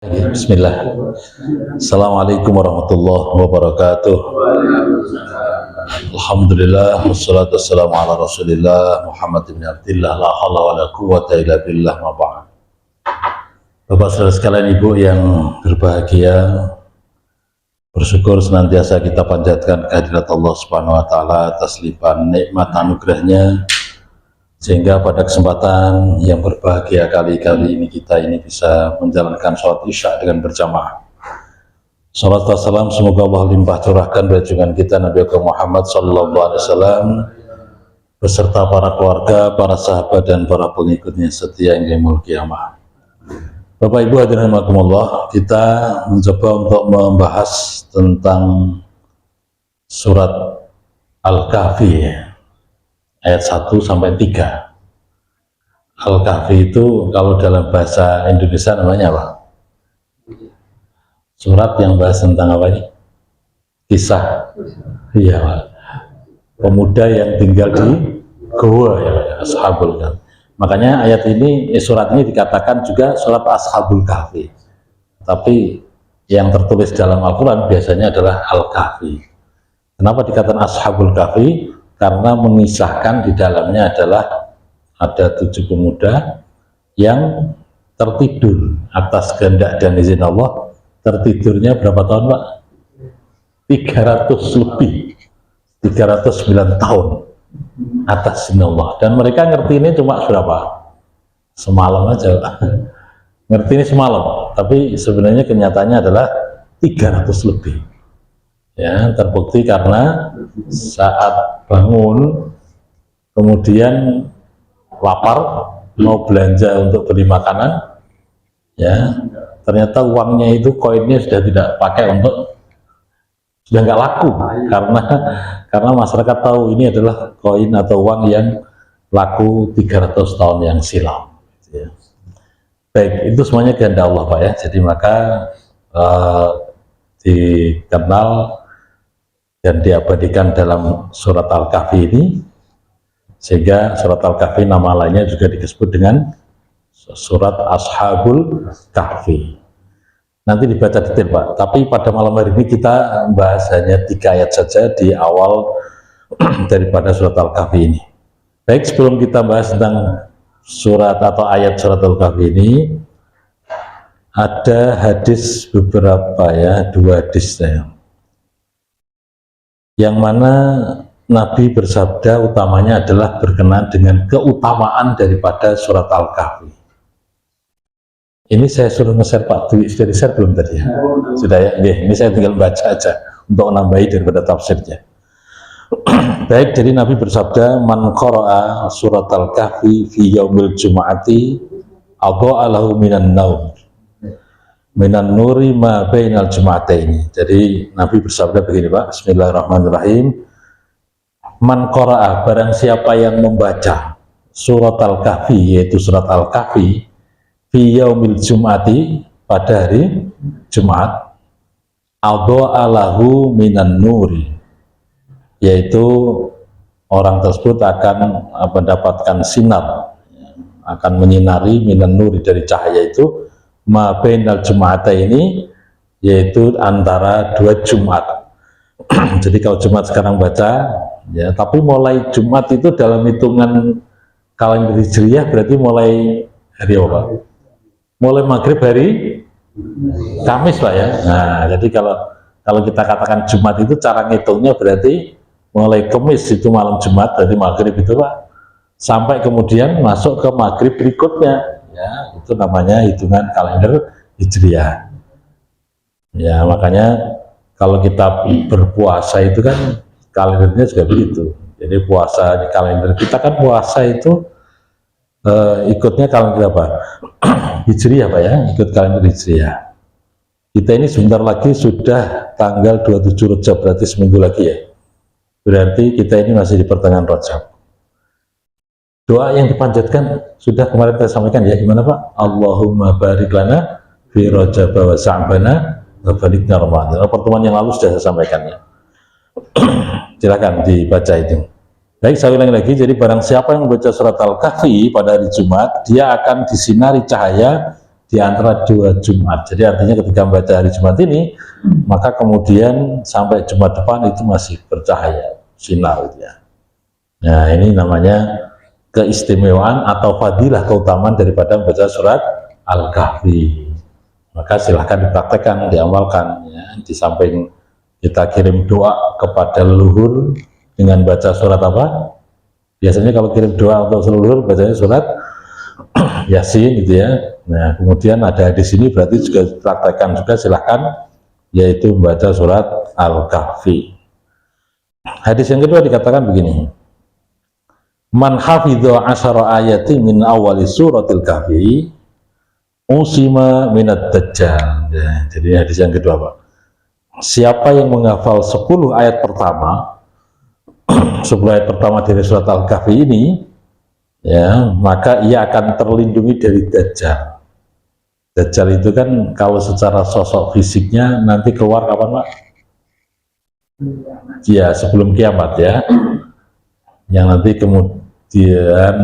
Bismillah. Assalamualaikum warahmatullahi wabarakatuh. Alhamdulillah wassalatu wassalamu ala Rasulillah Muhammad bin Abdillah la haula wala quwwata illa billah ma ba'd. Bapak saudara sekalian, Ibu yang berbahagia, bersyukur senantiasa kita panjatkan kehadirat Allah Subhanahu wa taala atas limpahan nikmat anugerahnya, sehingga pada kesempatan yang berbahagia kali ini kita bisa menjalankan sholat isya dengan berjamaah. Salat wassalam semoga Allah limpah curahkan junjungan kita Nabi Muhammad SAW beserta para keluarga, para sahabat dan para pengikutnya setia hingga yaumul qiyamah. Bapak Ibu hadirin rahimakumullah, kita mencoba untuk membahas tentang surat Al-Kahfi ayat 1 sampai 3. Al-Kahfi itu kalau dalam bahasa Indonesia namanya apa? Surat yang bahas tentang apa ini? Kisah. Iya, pemuda yang tinggal di goa, ya, Ashabul Kahfi. Makanya ayat ini, surat ini dikatakan juga surat Ashabul Kahfi. Tapi yang tertulis dalam Al-Quran biasanya adalah Al-Kahfi. Kenapa dikatakan Ashabul Kahfi? Karena mengisahkan di dalamnya adalah ada 7 pemuda yang tertidur atas kehendak dan izin Allah. Tertidurnya berapa tahun, Pak? 300 lebih, 309 tahun atas izin Allah. Dan mereka ngerti ini cuma berapa? Semalam aja, Pak. Ngerti ini semalam, tapi sebenarnya kenyataannya adalah 300 lebih. Ya, terbukti karena saat bangun kemudian lapar, mau belanja untuk beli makanan, ya ternyata uangnya itu, koinnya sudah tidak pakai sudah nggak laku, karena masyarakat tahu ini adalah koin atau uang yang laku 300 tahun yang silam, ya. Baik, itu semuanya kehendak Allah, Pak, ya. Jadi maka dikenal dan diabadikan dalam surat Al-Kahfi ini, sehingga surat Al-Kahfi nama lainnya juga disebut dengan surat Ashabul Kahfi. Nanti dibaca detail, Pak, tapi pada malam hari ini kita bahas hanya 3 ayat saja di awal daripada surat Al-Kahfi ini. Baik, sebelum kita bahas tentang surat atau ayat surat Al-Kahfi ini, ada hadis beberapa, ya, 2 hadis yang mana Nabi bersabda utamanya adalah berkenaan dengan keutamaan daripada surat Al-Kahfi. Ini saya suruh nge-share, Pak Dwi, sudah di-share belum tadi, ya? Sudah, ya? Ini saya tinggal baca aja untuk menambahi daripada tafsirnya. Baik, jadi Nabi bersabda, man qara'a surat Al-Kahfi fi yaumil jum'ati adha'a lahu minan naum minan nuri ma bainal jum'ataini. Jadi Nabi bersabda begini, Pak, bismillahirrahmanirrahim, man qara'a, barang siapa yang membaca surat Al-Kahfi, yaitu surat Al-Kahfi, fi yaumil jum'ati, pada hari Jumat, adha'a lahu minan nuri, yaitu orang tersebut akan mendapatkan sinar, akan menyinari minan nuri, dari cahaya itu, ma bainal jum'ata ini, yaitu antara 2 Jumat. Jadi kalau Jumat sekarang baca, ya, tapi mulai Jumat itu dalam hitungan kalender Hijriah berarti mulai hari apa? Mulai maghrib hari Kamis, Pak, ya. Nah, jadi kalau kita katakan Jumat itu cara ngitungnya berarti mulai Kamis itu malam Jumat, dari maghrib itu, Pak, sampai kemudian masuk ke maghrib berikutnya, ya, itu namanya hitungan kalender Hijriah. Ya, makanya kalau kita berpuasa itu kan kalendernya juga begitu. Jadi puasa di kalender kita kan puasa itu ikutnya kalender apa? Hijriah, Pak, ya, ikut kalender Hijriah. Kita ini sebentar lagi sudah tanggal 27 Rajab, berarti seminggu lagi, ya. Berarti kita ini masih di pertengahan Rajab. Doa yang dipanjatkan sudah kemarin saya sampaikan, ya, gimana, Pak? Allahumma barik lana fi Rajab wa Sya'bana wa balikna Ramadan. Pertemuan yang lalu sudah saya sampaikan, ya. Silakan dibaca itu. Baik, saya ulangi lagi, jadi barang siapa yang membaca surat Al-Kahfi pada hari Jumat, dia akan disinari cahaya di antara dua Jumat. Jadi artinya ketika membaca hari Jumat ini, maka kemudian sampai Jumat depan itu masih bercahaya, sinar gitu ya. Nah, ini namanya keistimewaan atau fadilah, keutamaan daripada membaca surat Al-Kahfi. Maka silahkan dipraktekkan, diamalkan ya. Di samping kita kirim doa kepada leluhur dengan baca surat apa? Biasanya kalau kirim doa untuk leluhur bacanya surat Yasin gitu ya. Nah, kemudian ada di sini berarti juga praktekkan juga silahkan, yaitu membaca surat Al-Kahfi. Hadis yang kedua dikatakan begini, man hafidha asyara ayati min awali suratil kahfi usima minad dajjal. Ya, jadi hadis yang kedua, Pak. Siapa yang menghafal 10 ayat pertama 10 ayat pertama dari surat Al-Kahfi ini, ya, maka ia akan terlindungi dari Dajjal. Dajjal itu kan kalau secara sosok fisiknya nanti keluar kapan, Pak? Ya, sebelum kiamat ya. Yang nanti kemudian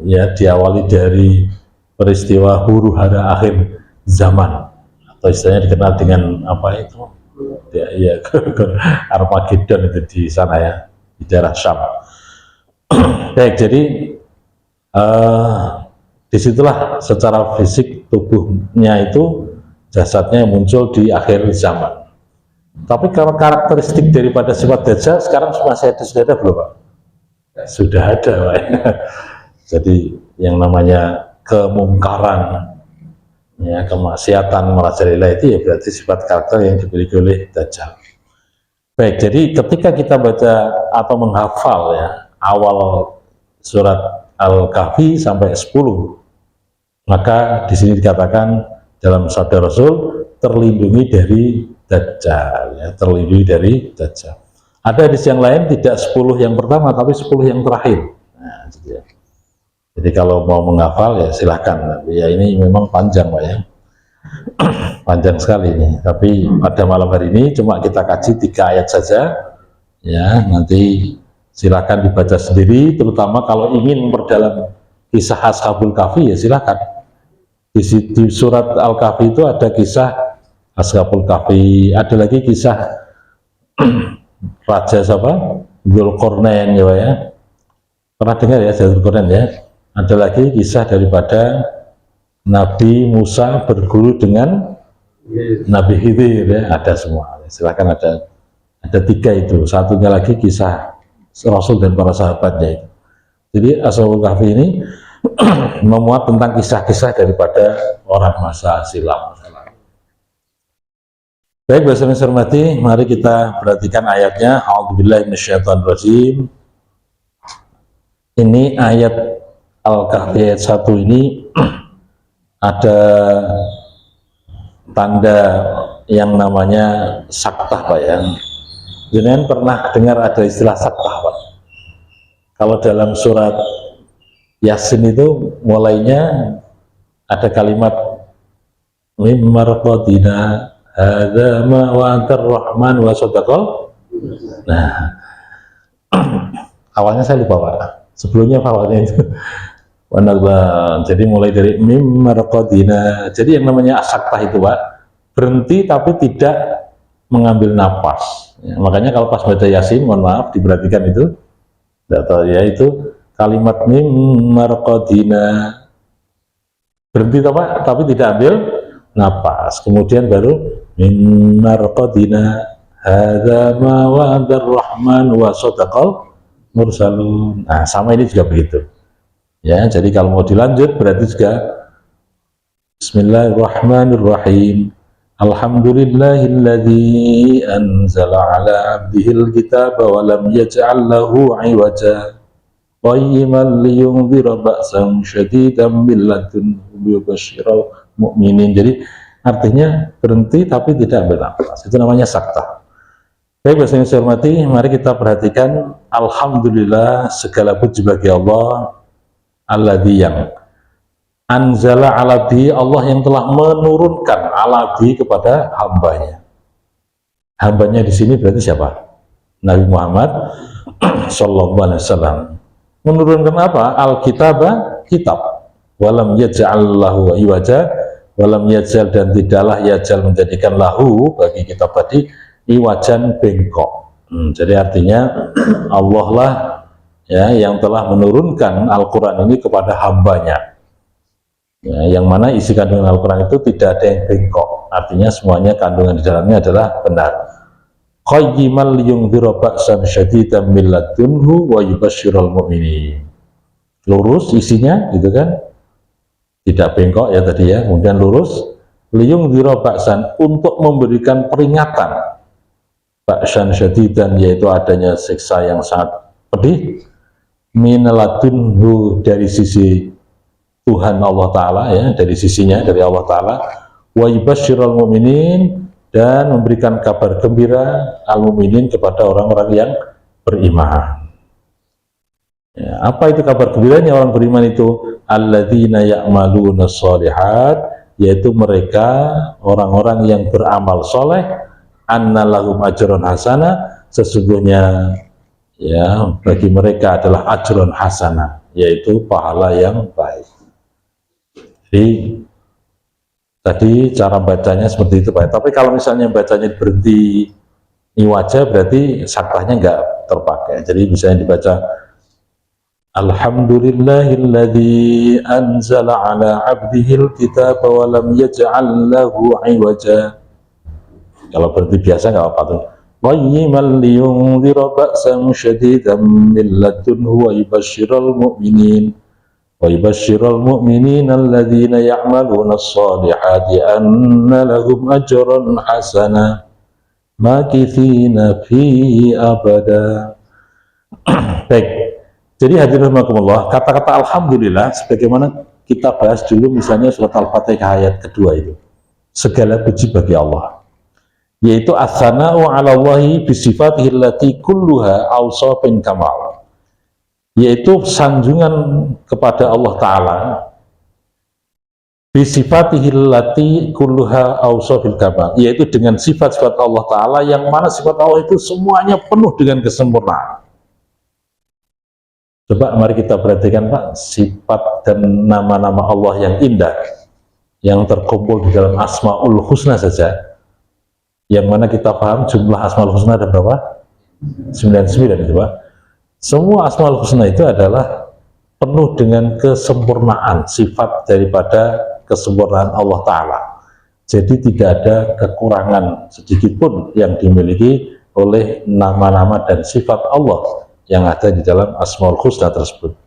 ya diawali dari peristiwa huru hara akhir zaman, atau istilahnya dikenal dengan apa itu? Ya, Armageddon itu di sana ya, di daerah Syam. Baik, jadi disitulah secara fisik tubuhnya itu, jasadnya muncul di akhir zaman. Tapi kalau karakteristik daripada sifat Dajjal sekarang sudah ada belum, Pak? Sudah ada, Pak. Jadi yang namanya kemungkaran, ya, kemaksiatan, merajalela itu ya berarti sifat karakter yang dimiliki oleh Dajjal. Baik, jadi ketika kita baca atau menghafal ya awal surat Al-Kahfi sampai 10, maka di sini dikatakan dalam sabda Rasul terlindungi dari Dajjal, ya, terlindungi dari Dajjal. Ada hadis yang lain tidak 10 yang pertama tapi 10 yang terakhir. Nah, gitu ya. Jadi kalau mau menghafal ya silahkan. Ya ini memang panjang, Pak ya. Panjang sekali ini. Tapi pada malam hari ini cuma kita kaji 3 ayat saja. Ya, nanti silahkan dibaca sendiri, terutama kalau ingin memperdalam kisah Ashabul Kahfi ya silahkan. Di surat Al-Kahfi itu ada kisah Ashabul Kahfi, ada lagi kisah Raja siapa? Dzulqarnain ya. Pernah dengar ya Dzulqarnain ya? Ada lagi kisah daripada Nabi Musa berguru dengan Nabi Khidir ya, ada semua. Silakan, ada 3 itu. Satunya lagi kisah Rasul dan para sahabatnya itu. Jadi Ashabul Kahfi ini memuat tentang kisah-kisah daripada orang masa silam. Baik, Bapak Ibu hormati, mari kita perhatikan ayatnya. A'udzubillahi minasyaitonirrajim. Ini ayat Al-Kahfi ayat 1 ini ada tanda yang namanya saktah, Pak ya. Jangan pernah dengar ada istilah saktah, Pak? Kalau dalam surat Yasin itu mulainya ada kalimat mimmarqadina hadza ma wa'adar rahman wa sadaqal. Nah, awalnya saya lupa, Pak. Sebelumnya awalnya itu jadi mulai dari mimmarqadina. Jadi yang namanya saktah itu, Pak, berhenti tapi tidak mengambil napas. Ya, makanya kalau pas baca Yasin, mohon maaf diperhatikan itu, ya itu kalimat mimmarqadina, berhenti Pak, tapi tidak ambil napas. Kemudian baru mimmarqadina hadza ma wa'adar rahman wa sadaqal mursalun. Nah, sama ini juga begitu. Ya, jadi kalau mau dilanjut berarti juga Bismillahirrahmanirrahim. Alhamdulillahilladzi anzala ala abdihil kitaba wa lam yaj'al lahu 'iwaja qayyiman liyunzira ba'san syadidan min ladunhu wa yubashshiral mu'minin. Jadi artinya berhenti tapi tidak bernafas. Itu namanya saktah. Baik, Bapak Ibu yang saya hormati, mari kita perhatikan. Alhamdulillah, segala puji bagi Allah, alladzi yang anzala ala abdi, Allah yang telah menurunkan ala abdi kepada hambanya. Hambanya di sini berarti siapa? Nabi Muhammad sallallahu alaihi wasallam. Menurunkan apa? Al-kitaba, kitab. Walam yaj'al lahu iwaja, walam yajal, dan tidaklah yajal menjadikan lahu bagi kitab tadi iwajan bengkok. Jadi artinya Allah lah ya yang telah menurunkan Al-Quran ini kepada hambanya, ya, yang mana isi kandungan Al-Quran itu tidak ada yang bengkok, artinya semuanya kandungan di dalamnya adalah benar. Qayyiman liyungdhira ba'san syadidan min ladunhu wa yubashsyiral mu'minin. Lurus isinya gitu kan, tidak bengkok ya tadi ya, kemudian lurus. Liyungdhira ba'san, untuk memberikan peringatan, ba'san syadidan, yaitu adanya siksa yang sangat pedih, min ladunhu, dari sisi Tuhan Allah Ta'ala ya, dari sisinya, dari Allah Ta'ala, wa yubashsyiral mu'minin, dan memberikan kabar gembira al-mu'minin kepada orang-orang yang beriman. Ya, apa itu kabar gembiranya orang beriman itu? Alladzina ya'maluna sholihat, yaitu mereka orang-orang yang beramal soleh, anna lahum ajron hasanah, sesungguhnya ya bagi mereka adalah ajron hasanah, yaitu pahala yang baik. Jadi tadi cara bacanya seperti itu Pak. Tapi kalau misalnya bacanya berhenti iwaja, berarti saktahnya nggak terpakai. Jadi misalnya dibaca Alhamdulillahilladzi anzala ala abdihil kitaba wa lam yaj'al lahu iwaja. Kalau berhenti biasa nggak apa-apa tuh. Qayyiman liyunzira ba'san syadidan min ladunhu wa yubashsyiral mu'minin. وَيُبَشِّرَ الْمُؤْمِنِينَ الَّذِينَ يَعْمَلُونَ الصَّالِحَاتِ أَنَّ لَهُمْ أَجْرًا حَسَنًا مَاكِثِينَ فِيهِ أَبَدًا. Baik, jadi hadirin rahimakumullah, kata-kata alhamdulillah sebagaimana kita bahas dulu misalnya surat Al-Fatihah ayat kedua itu, segala puji bagi Allah, yaitu as-sana'u 'ala Allahi bi sifatihi allati kulluha awsafin kamal, yaitu sanjungan kepada Allah Ta'ala bisifatihi allati kulluha awsafil kamal, yaitu dengan sifat-sifat Allah Ta'ala yang mana sifat Allah itu semuanya penuh dengan kesempurnaan. Coba mari kita perhatikan Pak, sifat dan nama-nama Allah yang indah yang terkumpul di dalam Asmaul Husna saja, yang mana kita paham jumlah Asmaul Husna ada berapa? 99 itu Pak. Semua Asmaul Husna itu adalah penuh dengan kesempurnaan, sifat daripada kesempurnaan Allah Ta'ala. Jadi tidak ada kekurangan sedikit pun yang dimiliki oleh nama-nama dan sifat Allah yang ada di dalam Asmaul Husna tersebut.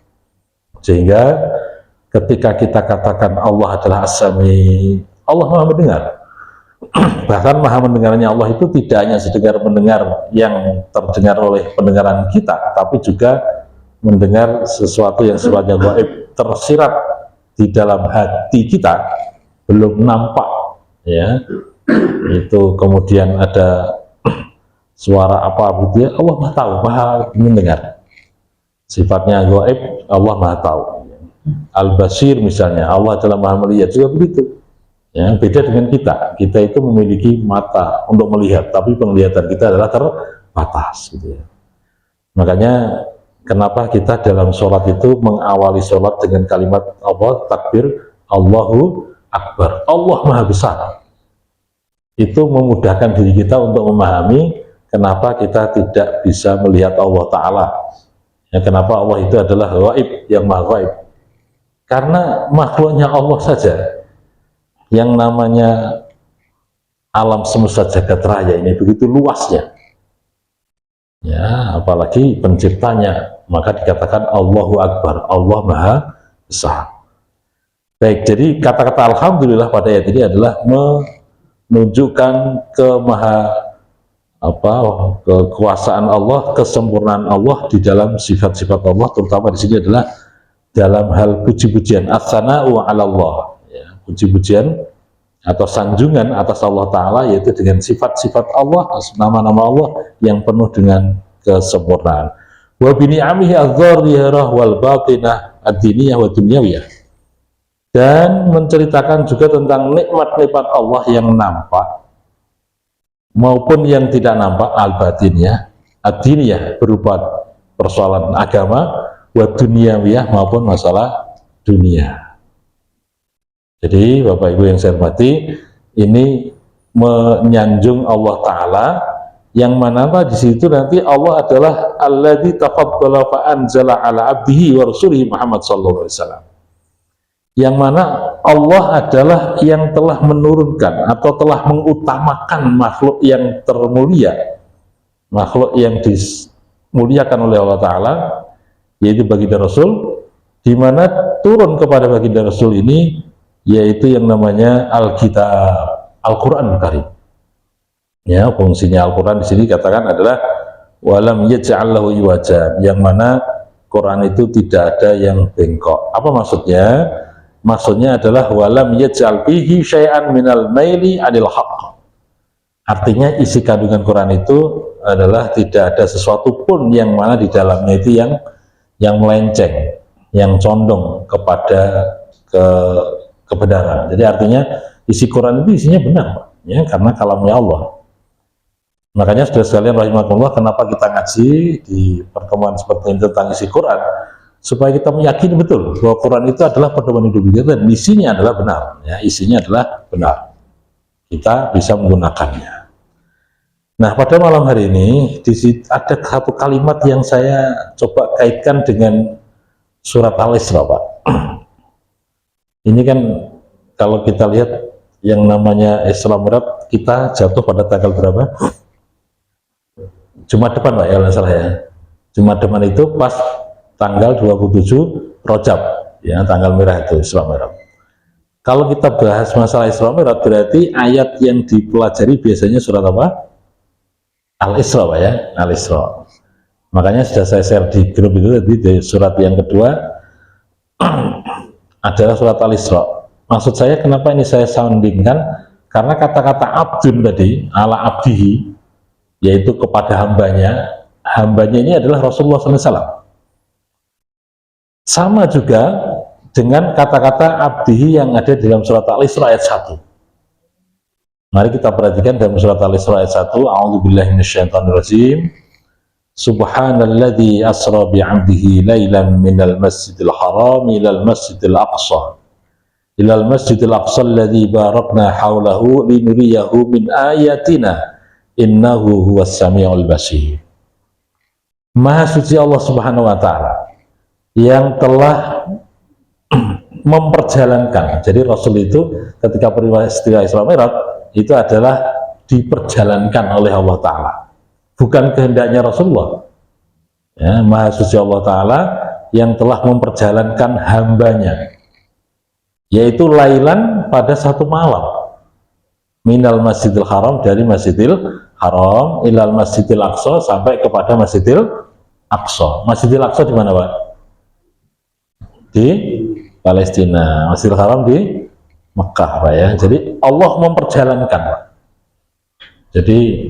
Sehingga ketika kita katakan Allah adalah As-Sami, Allah Maha mendengar. Bahkan maha mendengarnya Allah itu tidak hanya sekedar mendengar yang terdengar oleh pendengaran kita, tapi juga mendengar sesuatu yang sifatnya gaib, tersirat di dalam hati kita, belum nampak ya. Itu kemudian ada suara apa gitu ya, Allah Maha tahu, Maha mendengar. Sifatnya gaib, Allah Maha tahu. Al-Basir misalnya, Allah adalah Maha melihat, juga begitu. Ya, beda dengan kita itu memiliki mata untuk melihat, tapi penglihatan kita adalah terbatas gitu ya. Makanya kenapa kita dalam sholat itu mengawali sholat dengan kalimat apa? Takbir Allahu Akbar, Allah Maha Besar. Itu memudahkan diri kita untuk memahami kenapa kita tidak bisa melihat Allah Ta'ala ya, kenapa Allah itu adalah gaib, yang Maha Gaib. Karena makhluknya Allah saja yang namanya alam semesta jagat raya ini begitu luasnya ya, apalagi penciptanya, maka dikatakan Allahu Akbar, Allah Maha Besar. Baik, jadi kata-kata alhamdulillah pada ayat ini adalah menunjukkan kekuasaan Allah, kesempurnaan Allah di dalam sifat-sifat Allah, terutama di sini adalah dalam hal puji-pujian, as-sana'u 'ala Allah, puji-pujian atau sanjungan atas Allah Ta'ala, yaitu dengan sifat-sifat Allah, nama-nama Allah yang penuh dengan kesempurnaan. Wa bini'amihi adh-dhahirah wal batinah ad-diniyah wa dunyawiyah, dan menceritakan juga tentang nikmat-nikmat Allah yang nampak maupun yang tidak nampak, al-batiniyah ad-diniyah berupa persoalan agama, wa dunyawiyah maupun masalah dunia. Jadi Bapak Ibu yang saya hormati, ini menyanjung Allah Ta'ala, yang mana di situ nanti Allah adalah alladzi tafaddala fa anzala ala abdihi wa rasulihi Muhammad sallallahu alaihi wasallam, yang mana Allah adalah yang telah menurunkan atau telah mengutamakan makhluk yang termulia, makhluk yang dimuliakan oleh Allah Ta'ala, yaitu baginda Rasul, di mana turun kepada baginda Rasul ini yaitu yang namanya Alkitab, Al-Quran Karim. Ya, fungsinya Al-Quran di sini katakan adalah walam yaj'al lahu iwaja, yang mana Quran itu tidak ada yang bengkok. Apa maksudnya? Maksudnya adalah walam yaj'al fihi syai'an minal maili 'anil haqq. Artinya isi kandungan Quran itu adalah tidak ada sesuatu pun yang mana di dalamnya itu yang melenceng, yang condong kepada kebenaran. Jadi artinya isi Quran itu isinya benar, ya, karena kalamnya Allah. Makanya saudara sekalian rahimakumullah, kenapa kita ngaji di pertemuan seperti ini tentang isi Quran, supaya kita meyakini betul bahwa Quran itu adalah pedoman hidup kita dan isinya adalah benar, ya, isinya adalah benar. Kita bisa menggunakannya. Nah, pada malam hari ini ada satu kalimat yang saya coba kaitkan dengan surat Al-Isra, Pak. Ini kan kalau kita lihat yang namanya Isra Mi'raj, kita jatuh pada tanggal berapa? Jumat depan, Pak, ya, salah ya. Jumat depan itu pas tanggal 27 Rajab, ya, tanggal merah itu Isra Mi'raj. Kalau kita bahas masalah Isra Mi'raj, berarti ayat yang dipelajari biasanya surat apa? Al-Isra, Pak, ya, Al-Isra. Makanya sudah saya share di grup itu tadi, di surat yang kedua adalah surat Al-Isra. Maksud saya kenapa ini saya soundingkan, karena kata-kata abdun tadi, ala abdihi, yaitu kepada hambanya ini adalah Rasulullah SAW. Sama juga dengan kata-kata abdihi yang ada dalam surat Al-Isra ayat 1. Mari kita perhatikan dalam surat Al-Isra ayat 1, a'udzubillahi minasyaitonirrajim. Subhanalladzi asra bi'abdihi lailan minal masjidil haram ilal masjidil aqsa alladzi barakna haulahu linuriyahu min ayatina innahu huwas samiul basir. Maha suci Allah Subhanahu wa taala yang telah memperjalankan. Jadi Rasul itu ketika peristiwa Isra Mi'raj itu adalah diperjalankan oleh Allah Ta'ala, bukan kehendaknya Rasulullah, ya. Maha suci Allah Ta'ala yang telah memperjalankan hambanya, yaitu lailan pada satu malam, minal masjidil haram, dari masjidil haram ilal masjidil aqsa, sampai kepada masjidil aqsa. Masjidil aqsa di mana, Pak? Di Palestina. Masjidil haram di Mekah, Pak, ya. Jadi Allah memperjalankan, Pak. Jadi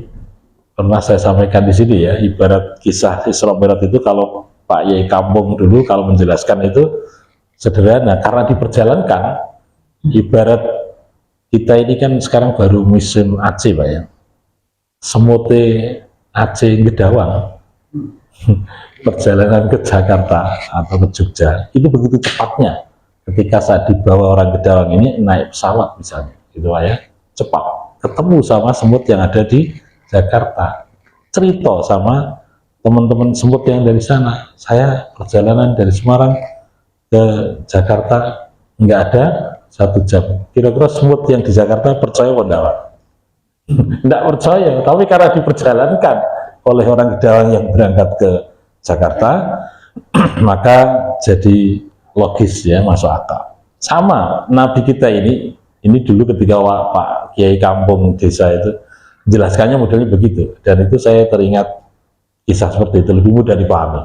pernah saya sampaikan di sini, ya, ibarat kisah Isra Mi'raj itu, kalau Pak Yai Kampung dulu kalau menjelaskan itu sederhana, karena diperjalankan. Ibarat kita ini kan sekarang baru musim Aceh, Pak, ya. Semute Aceh Gedawang perjalanan ke Jakarta atau ke Jogja itu begitu cepatnya. Ketika saat dibawa orang Gedawang ini naik pesawat misalnya, gitu, Pak, ya, cepat ketemu sama semut yang ada di Jakarta, cerita sama teman-teman semut yang dari sana, saya perjalanan dari Semarang ke Jakarta nggak ada 1 jam. Kira-kira semut yang di Jakarta percaya apa enggak, Pak? Enggak percaya, tapi karena diperjalankan oleh orang Gedawang yang berangkat ke Jakarta maka jadi logis, ya, masuk akal. Sama Nabi kita ini dulu ketika Pak Kiai Kampung desa itu menjelaskannya modelnya begitu, dan itu saya teringat kisah seperti itu, lebih mudah dipahami.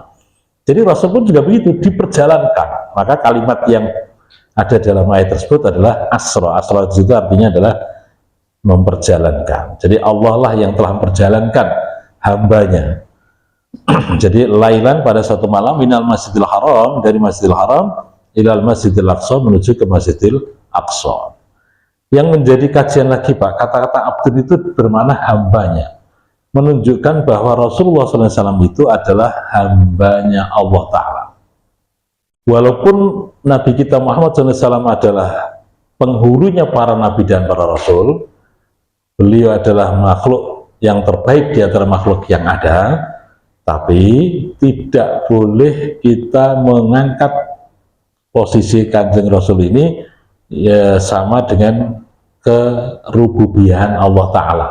Jadi Rasul pun juga begitu, diperjalankan. Maka kalimat yang ada dalam ayat tersebut adalah asra. Asra itu artinya adalah memperjalankan. Jadi Allah lah yang telah memperjalankan hambanya. Jadi lailan pada suatu malam minal masjidil haram, dari masjidil haram ilal masjidil aqsa, menuju ke masjidil aqsa. Yang menjadi kajian lagi, Pak, kata-kata abdun itu bermakna hambanya, menunjukkan bahwa Rasulullah SAW itu adalah hambanya Allah Ta'ala. Walaupun Nabi kita Muhammad SAW adalah penghulunya para nabi dan para rasul, beliau adalah makhluk yang terbaik di antara makhluk yang ada, tapi tidak boleh kita mengangkat posisi Kanjeng Rasul ini ya sama dengan kerububiahan Allah Ta'ala.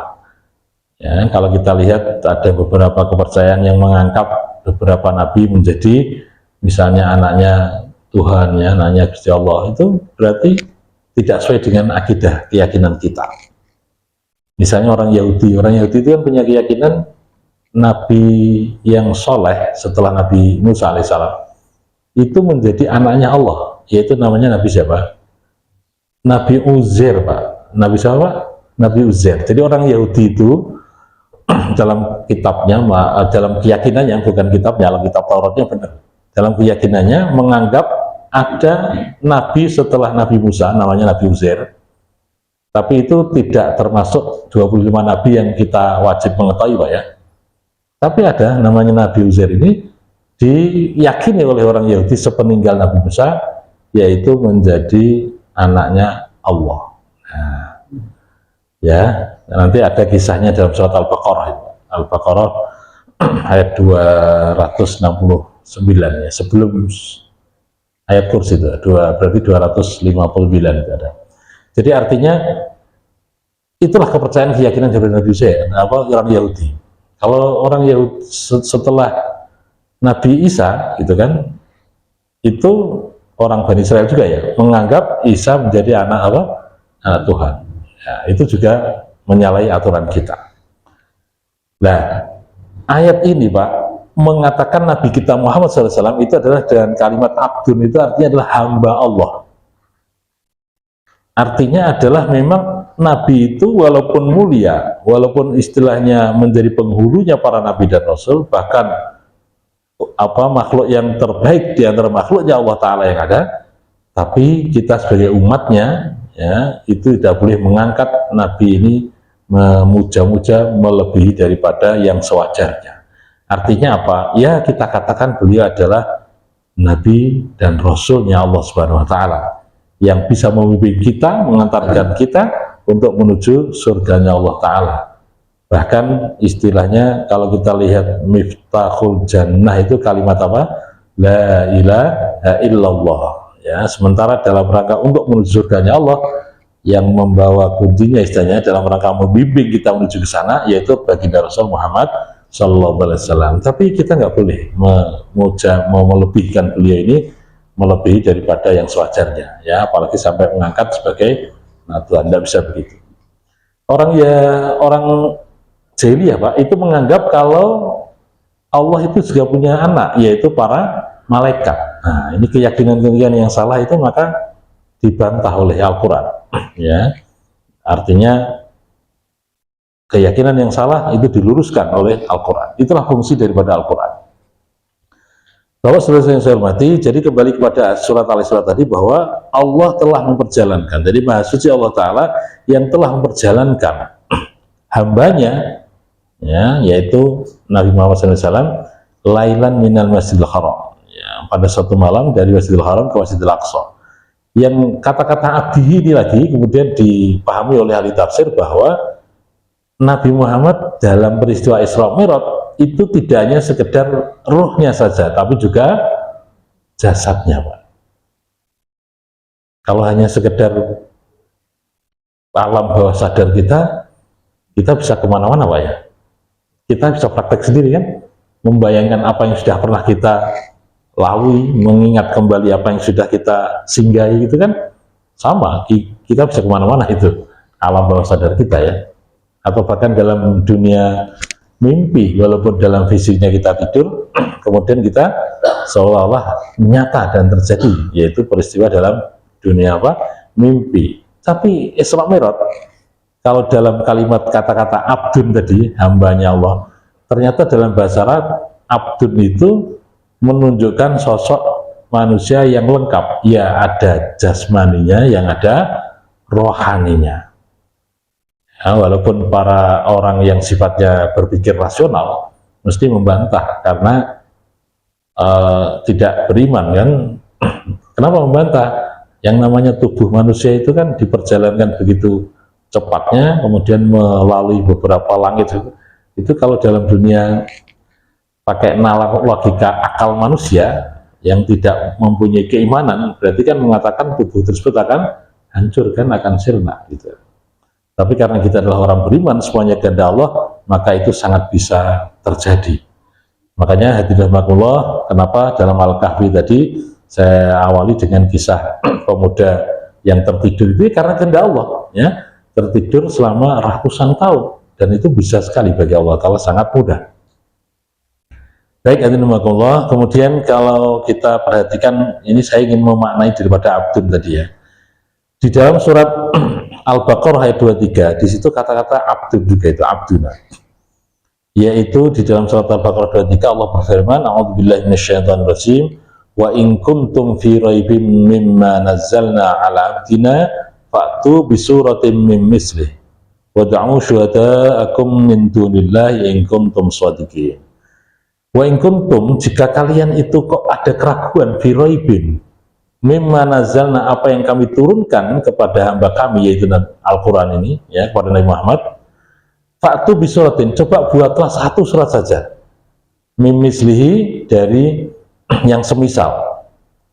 Ya, kalau kita lihat ada beberapa kepercayaan yang mengangkat beberapa nabi menjadi misalnya anaknya Tuhan, ya, anaknya Gusti Allah, itu berarti tidak sesuai dengan akidah keyakinan kita. Misalnya orang Yahudi itu kan punya keyakinan nabi yang soleh setelah Nabi Musa alaihissalam itu menjadi anaknya Allah, yaitu namanya Nabi siapa? Nabi Uzair, Pak. Nabi siapa? Nabi Uzair. Jadi orang Yahudi itu dalam kitabnya, dalam keyakinannya, bukan kitabnya, dalam kitab Tauratnya benar. Dalam keyakinannya menganggap ada nabi setelah Nabi Musa, namanya Nabi Uzair. Tapi itu tidak termasuk 25 nabi yang kita wajib mengetahui, Pak, ya. Tapi ada namanya Nabi Uzair ini diyakini oleh orang Yahudi sepeninggal Nabi Musa, yaitu menjadi anaknya Allah. Nah, ya, nanti ada kisahnya dalam surat Al-Baqarah. Al-Baqarah ayat 269 ya, sebelum ayat kursi itu, berarti 259 itu ada. Jadi artinya itulah kepercayaan keyakinan dari Nabi Uzair, orang Yahudi. Kalau orang Yahudi setelah Nabi Isa, gitu kan, itu orang Bani Israel juga ya, menganggap Isa menjadi anak apa? Anak Tuhan. Ya, itu juga menyalahi aturan kita. Nah, ayat ini, Pak, mengatakan Nabi kita Muhammad SAW itu adalah dengan kalimat abdun, itu artinya adalah hamba Allah. Artinya adalah memang Nabi itu walaupun mulia, walaupun istilahnya menjadi penghulunya para Nabi dan Rasul, bahkan makhluk yang terbaik di antara makhluknya Allah Ta'ala yang ada, tapi kita sebagai umatnya, ya, itu tidak boleh mengangkat Nabi ini memuja-muja melebihi daripada yang sewajarnya. Artinya apa? Ya, kita katakan beliau adalah Nabi dan Rasulnya Allah Subhanahu Wa Ta'ala yang bisa memimpin kita, mengantarkan kita untuk menuju surganya Allah Ta'ala. Bahkan istilahnya kalau kita lihat Miftahul Jannah itu kalimat apa? La ilaha illallah. Ya, sementara dalam rangka untuk menuju surganya Allah, yang membawa kuncinya istilahnya dalam rangka membimbing kita menuju ke sana, yaitu baginda Rasul Muhammad Sallallahu Alaihi Wasallam. Tapi kita nggak boleh melebihkan beliau ini melebihi daripada yang sewajarnya, ya, apalagi sampai mengangkat sebagai Tuhan. Tidak bisa begitu. Orang jahiliyah, Pak, itu menganggap kalau Allah itu juga punya anak, yaitu para malaikat. Nah, ini keyakinan-keyakinan yang salah itu maka dibantah oleh Al-Quran. Ya, artinya keyakinan yang salah itu diluruskan oleh Al-Quran. Itulah fungsi daripada Al-Quran. Bahwa selesai yang saya hormati, jadi kembali kepada surat Al-Isra tadi, bahwa Allah telah memperjalankan, jadi Maha Suci Allah Ta'ala yang telah memperjalankan hambanya, ya, yaitu Nabi Muhammad SAW, lailan minal masjidil haram, ya, pada suatu malam dari Masjidil Haram ke Masjidil Aqsa. Yang kata-kata abdihi ini lagi kemudian dipahami oleh ahli tafsir bahwa Nabi Muhammad dalam peristiwa Isra Mi'raj itu tidak hanya sekedar ruhnya saja, tapi juga jasadnya, Pak. Kalau hanya sekedar alam bawah sadar kita bisa kemana-mana, Pak, ya. Kita bisa praktek sendiri kan, membayangkan apa yang sudah pernah kita lalui, mengingat kembali apa yang sudah kita singgahi, gitu kan, sama, kita bisa kemana-mana itu, alam bawah sadar kita, ya. Atau bahkan dalam dunia mimpi, walaupun dalam visinya kita tidur, kemudian kita seolah-olah nyata dan terjadi, yaitu peristiwa dalam dunia apa? Mimpi. Tapi Isra Mi'raj, kalau dalam kalimat kata-kata abdun tadi, hambanya Allah, ternyata dalam bahasa Arab, abdun itu menunjukkan sosok manusia yang lengkap. Ya, ada jasmaninya, yang ada rohaninya. Ya, walaupun para orang yang sifatnya berpikir rasional mesti membantah karena tidak beriman, kan. Kenapa membantah? Yang namanya tubuh manusia itu kan diperjalankan begitu cepatnya, kemudian melalui beberapa langit. Itu kalau dalam dunia pakai nalar logika akal manusia yang tidak mempunyai keimanan, berarti kan mengatakan tubuh tersebut akan hancur, kan akan sirna gitu. Tapi karena kita adalah orang beriman, semuanya kehendak Allah, maka itu sangat bisa terjadi. Makanya hadirin rahimakumullah, kenapa dalam Al-Kahfi tadi saya awali dengan kisah pemuda yang tertidur itu karena kehendak Allah, ya, tertidur selama ratusan tahun, dan itu bisa sekali bagi Allah Ta'ala, sangat mudah. Baik, hadirin rahimakumullah. Kemudian kalau kita perhatikan, ini saya ingin memaknai daripada abdun tadi, ya. Di dalam surat Al-Baqarah ayat 23, di situ kata-kata abdun juga, itu abduna. Yaitu di dalam surat Al-Baqarah 23 Allah berfirman, a'udzubillahi minasyaitonirrajim, wa in kuntum fi raibim mimma nazzalna ala abdina fa'tu bi suratin min mislih wad'u syuhada'akum min dunillahi in kuntum shadiqin. Wa in kuntum, jika kalian itu kok ada keraguan, fi raibin mimma nazzalna, apa yang kami turunkan kepada hamba kami, yaitu Al-Quran ini, ya, kepada Nabi Muhammad, fa'tu bisuratin, coba buatlah satu surat saja, mimislihi, dari yang semisal,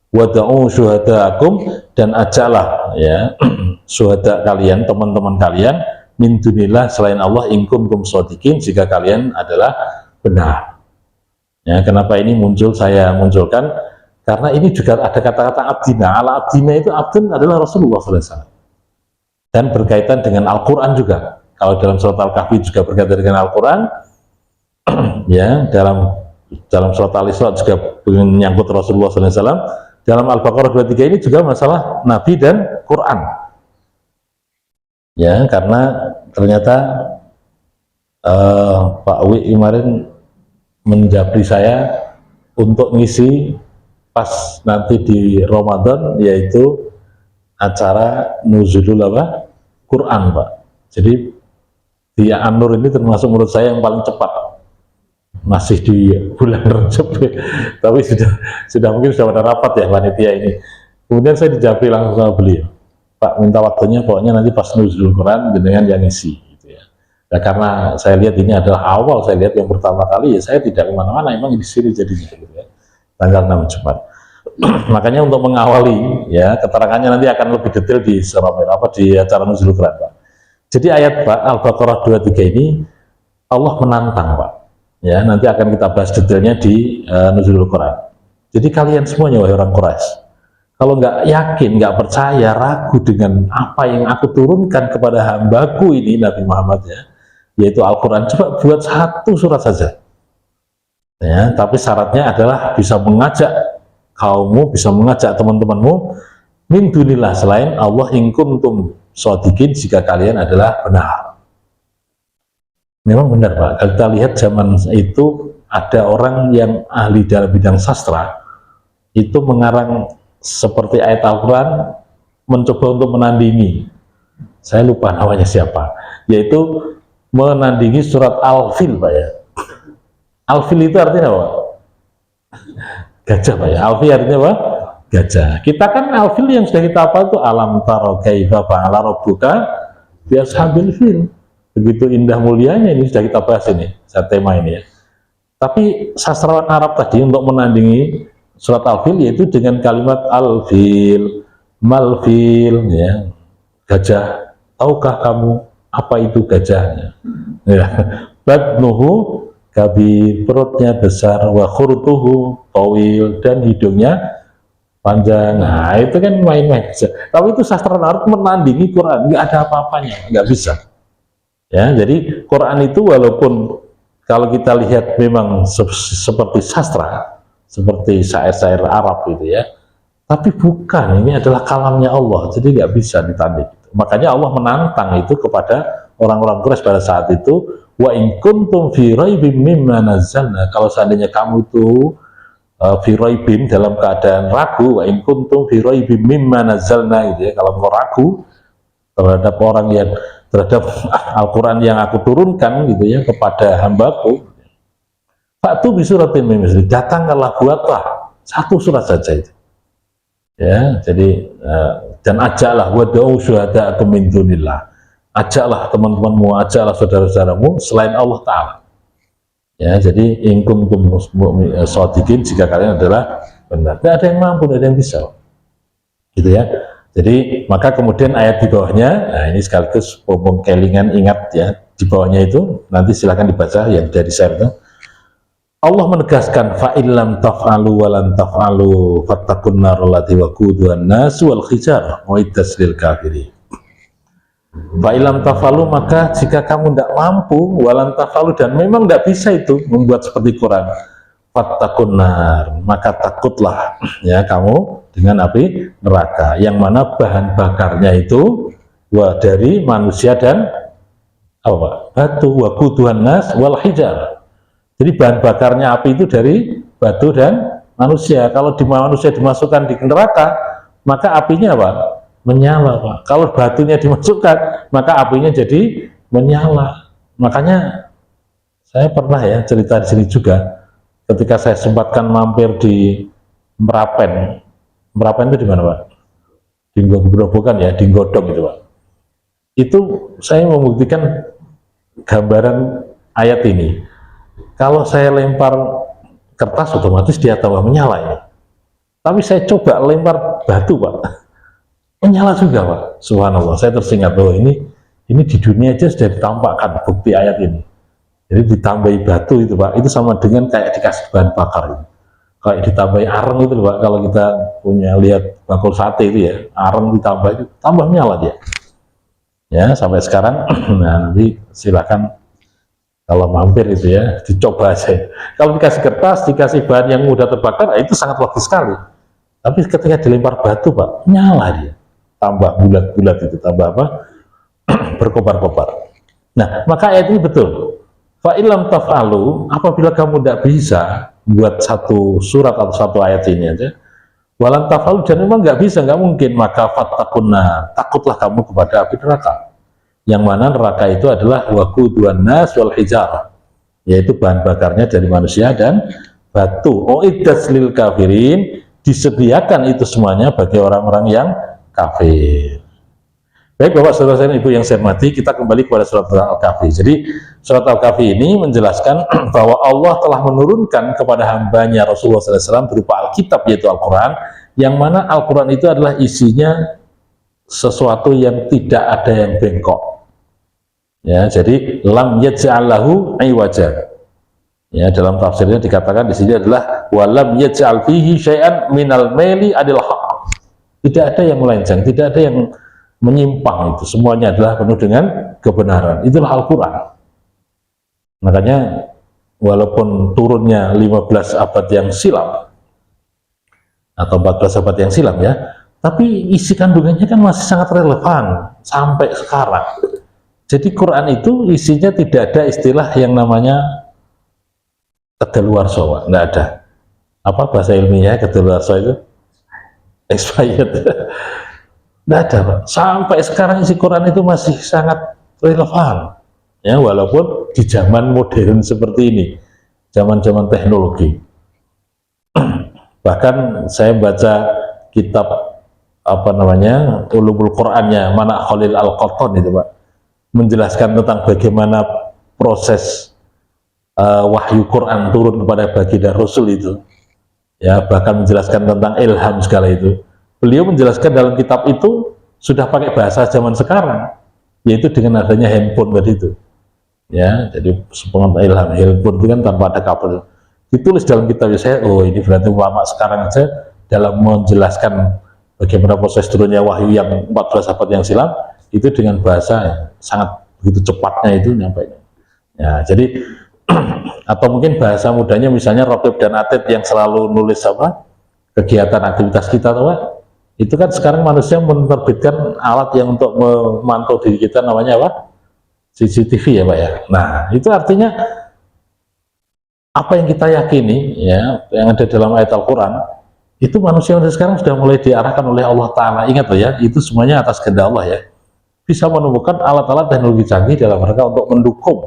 wada'u syuhada'akum, dan ajaklah, ya, syuhada kalian, teman-teman kalian, min dunillah, selain Allah, in kuntum shadiqin, jika kalian adalah benar. Ya, kenapa ini saya munculkan? Karena ini juga ada kata-kata abdina. Ala abdina itu, abdun adalah Rasulullah SAW. Dan berkaitan dengan Al-Quran juga. Kalau dalam surat Al-Kahfi juga berkaitan dengan Al-Quran. Ya, dalam surat Al-Isra juga menyangkut Rasulullah SAW. Dalam Al-Baqarah 23 ini juga masalah Nabi dan Quran. Ya, karena ternyata Pak Wi kemarin menjabri saya untuk ngisi pas nanti di Ramadan, yaitu acara nuzulul Quran, Pak. Jadi di An-Nur ini termasuk menurut saya yang paling cepat, masih di bulan Rajab, tapi sudah mungkin sudah ada rapat ya panitia ini. Kemudian saya dijabri langsung sama beliau, Pak, minta waktunya pokoknya nanti pas nuzulul Quran dengan yang isi gitu ya. Nah, karena saya lihat ini adalah awal, saya lihat yang pertama kali, ya saya tidak kemana-mana, emang di sini jadinya gitu ya, tanggal 6 Jumat. Makanya untuk mengawali, ya, keterangannya nanti akan lebih detail di di acara nuzulul Quran, Pak. Jadi ayat Pak Al-Baqarah 23 ini Allah menantang, Pak. Ya, nanti akan kita bahas detailnya di nuzulul Quran. Jadi kalian semuanya, wahai orang Quraisy, kalau nggak yakin, nggak percaya, ragu dengan apa yang aku turunkan kepada hambaku ini, Nabi Muhammad, ya, yaitu Al-Quran, coba buat satu surat saja. Ya, tapi syaratnya adalah bisa mengajak kaummu, bisa mengajak teman-temanmu, min dunillah, selain Allah, in kuntum shadiqin, jika kalian adalah benar. Memang benar, Pak. Kalau kita lihat zaman itu ada orang yang ahli dalam bidang sastra, itu mengarang seperti ayat Al-Quran, mencoba untuk menandingi, saya lupa namanya siapa, yaitu menandingi surat Al-Fil, Pak, ya. Al-Fil itu artinya apa? Gajah, Pak, ya. Al-Fil artinya apa? Gajah. Kita kan Al-Fil yang sudah kita apa itu, alam taro kaifa fa'ala rabbuka bi ashabil fil. Begitu indah mulianya, ini sudah kita bahas ini, tema ini, ya. Tapi sastrawan Arab tadi untuk menandingi surat Al-Fil, yaitu dengan kalimat Al-Fil, Mal-Fil, ya, gajah. Tahukah kamu apa itu gajahnya? Ya. Badnuhu kabir, perutnya besar, wa khurtuhu tawil, dan hidungnya panjang. Nah, itu kan main-main. Tapi itu sastrawan Arab menandingi Quran, nggak ada apa-apanya, nggak bisa. Ya, jadi Quran itu walaupun kalau kita lihat memang seperti sastra, seperti syair-syair Arab gitu ya, tapi bukan, ini adalah kalamnya Allah, jadi nggak bisa ditanding. Makanya Allah menantang itu kepada orang-orang Quraisy pada saat itu, wa in kuntum fi raibim mimma nazzalna, kalau seandainya kamu itu fi raibin, dalam keadaan ragu, wa in kuntum fi raibim mimma nazzalna gitu ya, kalau engkau ragu terhadap terhadap Al-Quran yang aku turunkan gitu ya kepada hambaku, fa'tu bi suratin min mislihi, datangkanlah, buatlah satu surat saja itu. Ya, jadi dan ajaklah wad'u syuhada'akum min dunillah. Ajaklah teman-temanmu, ajaklah saudara-saudaramu selain Allah Ta'ala. Ya, jadi in kuntum shadiqin, jika kalian adalah benar. Tidak ada yang mampu, tidak ada yang bisa. Gitu ya. Jadi maka kemudian ayat di bawahnya, nah ini sekaligus pomong kelingan, ingat ya, di bawahnya itu nanti silakan dibaca yang dari share itu. Allah menegaskan fa illam taf'alu wa lan taf'alu fattaqun nar allati waquduhan nas wal hijar muiddas lil kafirin. Fa illam taf'alu, maka jika kamu tidak mampu, wa lan taf'alu, dan memang tidak bisa itu membuat seperti Quran, fattaqun nar, maka takutlah ya kamu dengan api neraka yang mana bahan bakarnya itu dari manusia dan apa? Batu, waquduhan nas wal hijar. Jadi bahan bakarnya api itu dari batu dan manusia. Kalau di manusia dimasukkan di neraka, maka apinya apa? Menyala, Pak. Kalau batunya dimasukkan, maka apinya jadi menyala. Makanya saya pernah ya cerita di sini juga, ketika saya sempatkan mampir di Merapen. Merapen itu di mana, Pak? Di Grobogan ya, di Godong itu, Pak. Itu saya membuktikan gambaran ayat ini. Kalau saya lempar kertas, otomatis dia tambah menyala ya. Tapi saya coba lempar batu, Pak, menyala juga, Pak. Subhanallah, saya tersingat bahwa ini di dunia aja sudah ditampakkan bukti ayat ini. Jadi ditambahi batu itu, Pak, itu sama dengan kayak dikasih bahan bakar itu. Kayak ditambahi areng itu, Pak. Kalau kita punya lihat bakul sate itu ya, areng ditambah itu tambah menyala dia. Ya, sampai sekarang. Nah, nanti silakan kalau mampir itu ya, dicoba aja. Kalau dikasih kertas, dikasih bahan yang mudah terbakar, itu sangat logis sekali. Tapi ketika dilempar batu, Pak, nyala dia. Tambah bulat-bulat itu, tambah apa? Berkobar-kobar. Nah, maka ayat ini betul. Fa illam taf'alu, apabila kamu tidak bisa buat satu surat atau satu ayat ini aja, walam taf'alu, dan memang nggak bisa, nggak mungkin, maka fattaqunna, takutlah kamu kepada api neraka. Yang mana neraka itu adalah waquduhan nas wal hijarah, yaitu bahan bakarnya dari manusia dan batu. Uiddat lil kafirin, disediakan itu semuanya bagi orang-orang yang kafir. Baik Bapak Saudara dan Ibu yang saya hormati, kita kembali kepada surat Al-Kahfi. Jadi surat Al-Kahfi ini menjelaskan bahwa Allah telah menurunkan kepada hambanya Rasulullah SAW berupa Alkitab, yaitu Al-Quran, yang mana Al-Quran itu adalah isinya sesuatu yang tidak ada yang bengkok. Ya, jadi lam yaj'al lahu iwaja. Ya, dalam tafsirnya dikatakan di sini adalah walam yaj'al fihi syai'an minal maili adil haq. Tidak ada yang melenceng, tidak ada yang menyimpang, itu semuanya adalah penuh dengan kebenaran. Itulah Al-Qur'an. Makanya walaupun turunnya 15 abad yang silam atau 14 abad yang silam ya, tapi isi kandungannya kan masih sangat relevan sampai sekarang. Jadi Quran itu isinya tidak ada istilah yang namanya kedaluarsa, nggak ada. Apa bahasa ilmiahnya kedaluarsa itu? Expired. Nggak ada, Pak. Sampai sekarang isi Quran itu masih sangat relevan. Ya, walaupun di zaman modern seperti ini, zaman-zaman teknologi. Bahkan saya baca kitab apa namanya Ulumul Qurannya Mana Khalil Al-Qattan itu, Pak, menjelaskan tentang bagaimana proses wahyu Quran turun kepada baginda Rasul itu, ya, bahkan menjelaskan tentang ilham segala itu. Beliau menjelaskan dalam kitab itu sudah pakai bahasa zaman sekarang, yaitu dengan adanya handphone tadi itu, ya. Jadi sepengetahuan ilham, handphone itu kan tanpa ada kabel, ditulis dalam kitab. Saya, oh ini berarti ulama sekarang aja dalam menjelaskan bagaimana proses turunnya wahyu yang 14 abad yang silam itu dengan bahasa sangat begitu cepatnya itu nyampainya. Ya, jadi atau mungkin bahasa mudanya misalnya Raqib dan Atid yang selalu nulis apa kegiatan aktivitas kita, Pak. Itu kan sekarang manusia menerbitkan alat yang untuk memantau diri kita, namanya apa? CCTV ya, Pak ya. Nah, itu artinya apa yang kita yakini ya, yang ada dalam ayat Al-Quran itu manusia sekarang sudah mulai diarahkan oleh Allah Ta'ala. Ingat loh ya, itu semuanya atas kehendak Allah ya. Bisa menemukan alat-alat teknologi canggih dalam rangka untuk mendukung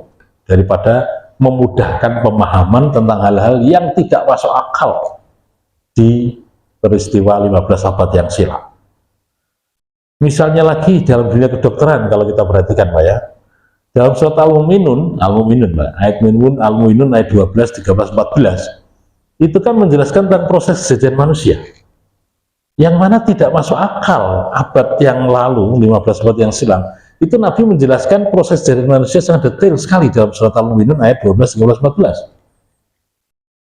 daripada memudahkan pemahaman tentang hal-hal yang tidak masuk akal di peristiwa 15 abad yang silam. Misalnya lagi dalam dunia kedokteran, kalau kita perhatikan Pak ya, dalam surat Al-Mu'minun Pak, ayat Al-Mu'minun ayat 12, 13, 14, itu kan menjelaskan tentang proses kejadian manusia, yang mana tidak masuk akal abad yang lalu, 15 abad yang silam. Itu Nabi menjelaskan proses kejadian manusia sangat detail sekali dalam surat Al-Mu'minun ayat 12, 13, 14.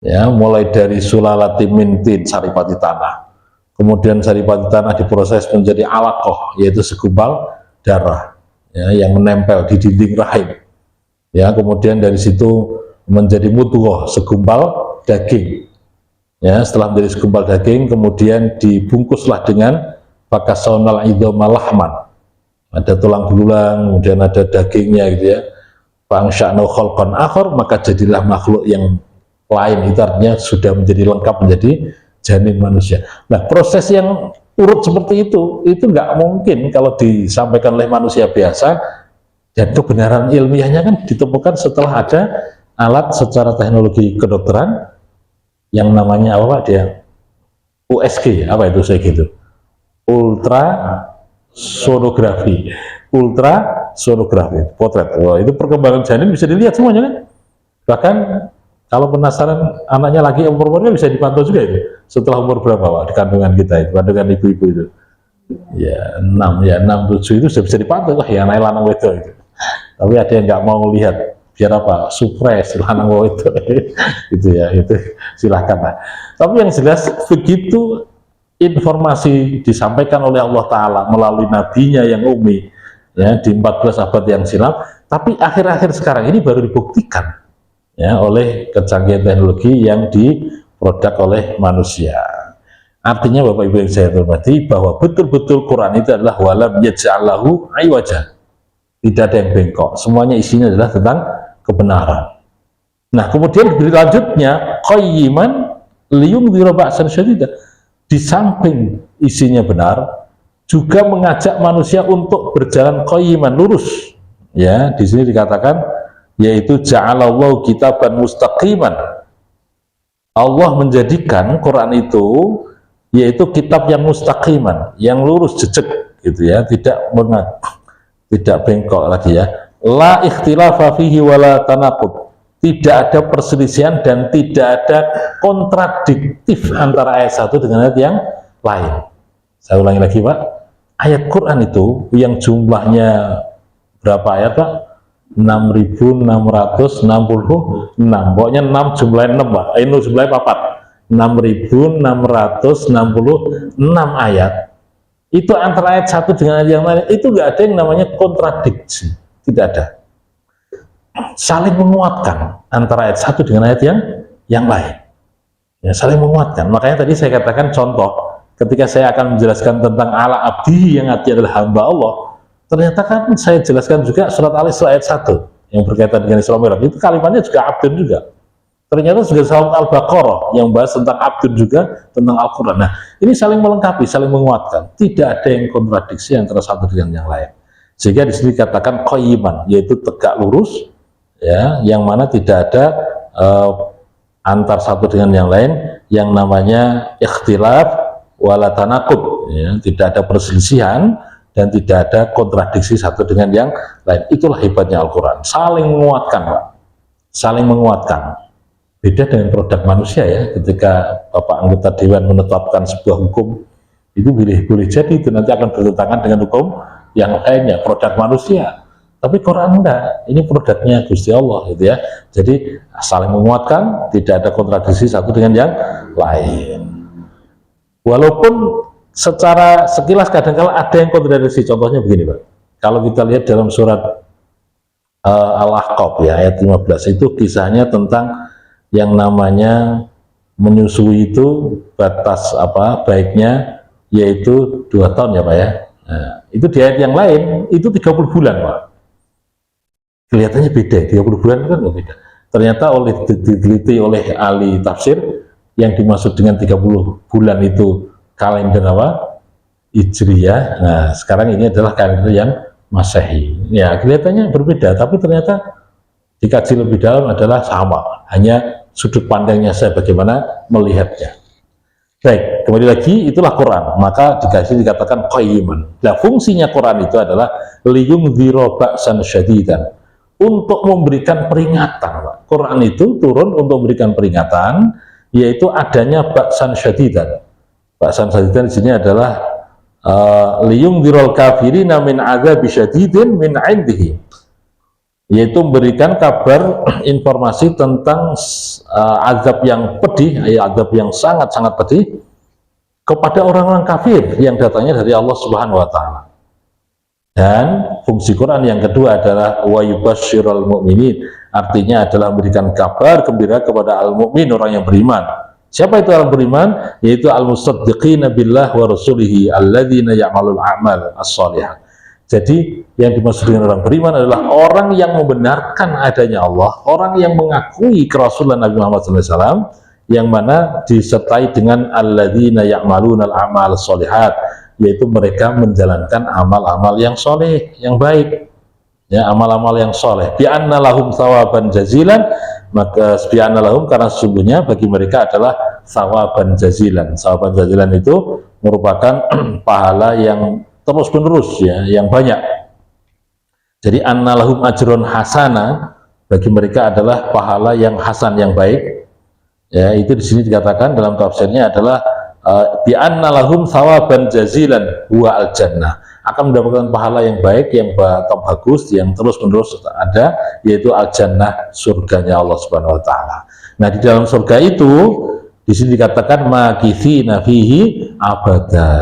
Ya, mulai dari sulalati mintin, saripati tanah, kemudian saripati tanah diproses menjadi alaqah, yaitu segumpal darah ya, yang menempel di dinding rahim ya, kemudian dari situ menjadi mudghah, segumpal daging ya, setelah menjadi segumpal daging kemudian dibungkuslah dengan fakassawnal idhama lahman, ada tulang belulang, kemudian ada dagingnya gitu ya, fa'ansha'nahu khalqan akhar, maka jadilah makhluk yang lain, itu artinya sudah menjadi lengkap menjadi janin manusia. Nah, proses yang urut seperti itu nggak mungkin kalau disampaikan oleh manusia biasa, dan kebenaran ilmiahnya kan ditemukan setelah ada alat secara teknologi kedokteran yang namanya apa Pak dia? USG, apa itu saya gitu? Ultrasonografi, potret. Wah, itu perkembangan janin bisa dilihat semuanya kan? Bahkan kalau penasaran anaknya lagi umurnya bisa dipantau juga itu. Setelah umur berapa Pak di kandungan kita itu, kandungan ibu-ibu itu? Ya 6, ya 6, 7 itu sudah bisa dipantau. Wah, ya anak lanang wedok itu. Tapi ada yang nggak mau lihat, biar apa? Supres lanang wedok itu ya, itu silahkan lah. Tapi yang jelas begitu informasi disampaikan oleh Allah Ta'ala melalui nabinya yang ummi ya, di 14 abad yang silam, tapi akhir-akhir sekarang ini baru dibuktikan ya, oleh kecanggihan teknologi yang diproduk oleh manusia. Artinya Bapak Ibu yang saya hormati, bahwa betul-betul Quran itu adalah walam yaj'allahu iwaja, tidak ada yang bengkok, semuanya isinya adalah tentang kebenaran. Nah, kemudian berlanjutnya qayyiman liyundhira ba'san syadida, di samping isinya benar juga mengajak manusia untuk berjalan qayyiman, lurus ya. Di sini dikatakan yaitu ja'alallahu kitaban mustaqiman, Allah menjadikan Quran itu yaitu kitab yang mustaqiman, yang lurus jejak gitu ya, tidak bengkok lagi ya, la ikhtilafa fihi wala tanaqud, tidak ada perselisihan dan tidak ada kontradiktif antara ayat satu dengan ayat yang lain. Saya ulangi lagi Pak, ayat Quran itu yang jumlahnya berapa ayat Pak? 6.666, pokoknya 6 jumlahnya 6 Pak, ini jumlahnya 4, 6.666 ayat. Itu antara ayat satu dengan ayat yang lain itu nggak ada yang namanya kontradiksi, tidak ada, saling menguatkan antara ayat satu dengan ayat yang lain ya, saling menguatkan. Makanya tadi saya katakan contoh ketika saya akan menjelaskan tentang ala abdi yang artinya adalah hamba Allah, ternyata kan saya jelaskan juga surat Al-Isra ayat 1 yang berkaitan dengan Isra Mi'raj, itu kalimatnya juga abdun juga. Ternyata juga surat Al-Baqarah yang bahas tentang abdun juga, tentang Al-Quran. Nah, ini saling melengkapi, saling menguatkan, tidak ada yang kontradiksi antara satu dengan yang lain. Sehingga di sini dikatakan qayyiman, yaitu tegak lurus ya, yang mana tidak ada antar satu dengan yang lain yang namanya ikhtilaf wala tanaqud ya, tidak ada perselisihan dan tidak ada kontradiksi satu dengan yang lain. Itulah hebatnya Al-Quran, saling menguatkan Pak, saling menguatkan. Beda dengan produk manusia ya, ketika Bapak anggota Dewan menetapkan sebuah hukum, itu boleh jadi itu nanti akan bertentangan dengan hukum yang lainnya, produk manusia. Tapi Quran enggak, ini produknya Gusti Allah gitu ya. Jadi saling menguatkan, tidak ada kontradiksi satu dengan yang lain. Walaupun secara sekilas kadang-kala ada yang kontradiksi, contohnya begini Pak. Kalau kita lihat dalam surat Al-Ahqaf ya, ayat 15, itu kisahnya tentang yang namanya menyusui itu batas apa baiknya yaitu 2 tahun ya Pak ya. Nah, itu di ayat yang lain itu 30 bulan Pak. Kelihatannya beda, 30 bulan kan beda. Ternyata diteliti oleh ahli tafsir, yang dimaksud dengan 30 bulan itu kalender apa? Hijriyah. Nah, sekarang ini adalah kalender yang Masehi. Ya, kelihatannya berbeda, tapi ternyata dikaji lebih dalam adalah sama, hanya sudut pandangnya saya bagaimana melihatnya. Baik, kembali lagi, itulah Quran. Maka dikatakan qayyiman. Nah, fungsinya Quran itu adalah liyungdhira ba'san syadidan, untuk memberikan peringatan, Pak. Quran itu turun untuk memberikan peringatan, yaitu adanya ba'san syadidan. Ba'san syadidan di sini adalah liyungdhiral kafirina min adzabi syadidin min 'indihi, yaitu memberikan kabar informasi tentang azab yang pedih, azab yang sangat-sangat pedih kepada orang-orang kafir yang datangnya dari Allah Subhanahu wa taala. Dan fungsi Quran yang kedua adalah wa yubasysyirul mu'minin, artinya adalah memberikan kabar gembira kepada al-mu'min, orang yang beriman. Siapa itu orang beriman? Yaitu al-musaddiqina billah wa rasulihi alladzina ya'malul a'mal as-shalihah. Jadi yang dimaksud dengan orang beriman adalah orang yang membenarkan adanya Allah, orang yang mengakui kerasulan Nabi Muhammad SAW, yang mana disertai dengan alladzina ya'malunal a'mal sholihat, yaitu mereka menjalankan amal-amal yang soleh, yang baik, ya, amal-amal yang soleh. Bi'anna lahum thawaban jazilan, maka bi'anna lahum, karena sesungguhnya bagi mereka adalah thawaban jazilan. Thawaban jazilan itu merupakan pahala yang terus menerus, ya, yang banyak. Jadi annalahum ajrun hasana, bagi mereka adalah pahala yang hasan, yang baik, ya. Itu di sini dikatakan dalam tafsirnya adalah bi annalahum thawaban jazilan huwa al jannah, akan mendapatkan pahala yang baik, yang bagus, yang terus menerus ada, yaitu al jannah, surganya Allah Subhanahu wa taala. Nah, di dalam surga itu di sini dikatakan makithina fihi abada.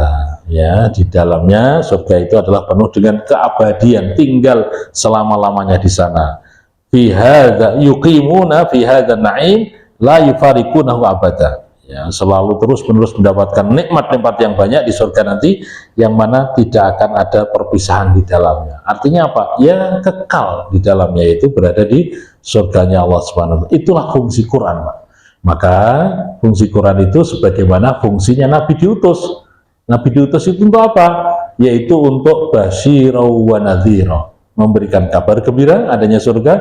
Ya, di dalamnya surga itu adalah penuh dengan keabadian, tinggal selama-lamanya di sana. Fi hadza yuqimuna fi hadzal na'im la yufariqunahu abada. Ya, selalu terus-menerus mendapatkan nikmat-nikmat yang banyak di surga nanti, yang mana tidak akan ada perpisahan di dalamnya. Artinya apa? Ya, kekal di dalamnya, itu berada di surganya Allah Subhanahu wa taala. Itulah fungsi Quran, Pak. Maka fungsi Quran itu sebagaimana fungsinya Nabi diutus. Nabi diutus itu untuk apa? Yaitu untuk basyirau wa nadhira, memberikan kabar gembira adanya surga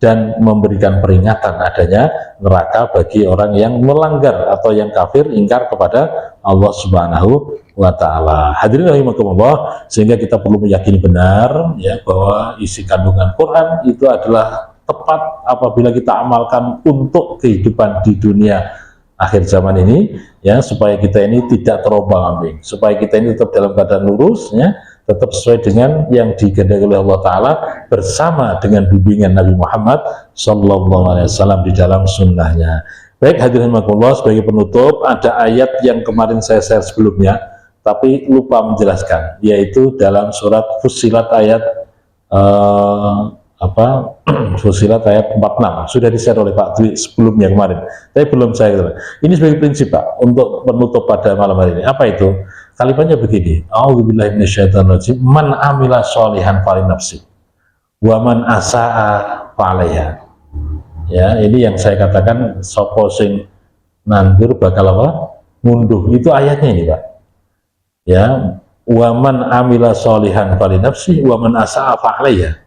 dan memberikan peringatan adanya neraka bagi orang yang melanggar atau yang kafir, ingkar kepada Allah Subhanahu wa taala. Hadirin rahimakumullah, sehingga kita perlu meyakini benar, ya, bahwa isi kandungan Quran itu adalah tepat apabila kita amalkan untuk kehidupan di dunia akhir zaman ini, ya, supaya kita ini tidak terombang-ambing, supaya kita ini tetap dalam keadaan lurus, ya, tetap sesuai dengan yang dikehendaki oleh Allah Ta'ala, bersama dengan bimbingan Nabi Muhammad SAW di dalam sunnahnya. Baik, hadirin rahimakumullah, sebagai penutup, ada ayat yang kemarin saya share sebelumnya tapi lupa menjelaskan, yaitu dalam surat Fussilat ayat Fussilat ayat 46, sudah di-share oleh Pak Dwi sebelumnya kemarin, tapi belum saya. Ini sebagai prinsip, Pak, untuk penutup pada malam hari ini. Apa itu? Kalimatnya begini: a'udzubillahi minasyaitonirrajim, man amila sholihan falinafsi wa man asaa falaiha. Ya, ini yang saya katakan, sapa sing nandur bakal apa? Munduh. Itu ayatnya ini, Pak. Ya, wa man amila sholihan falinafsi wa man asaa falaiha.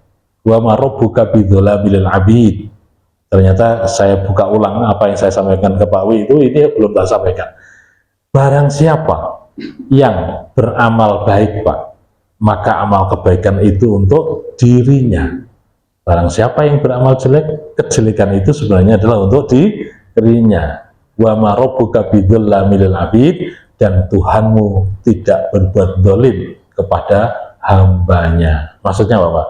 Wa ma rabbuka bidzallamil abid. Ternyata saya buka ulang apa yang saya sampaikan ke Pak Wi itu, ini belum saya sampaikan. Barang siapa yang beramal baik, Pak, maka amal kebaikan itu untuk dirinya. Barang siapa yang beramal jelek, kejelekan itu sebenarnya adalah untuk dirinya. Wa ma rabbuka bidzallamil abid, dan Tuhanmu tidak berbuat zalim kepada hambanya. Maksudnya apa, Pak?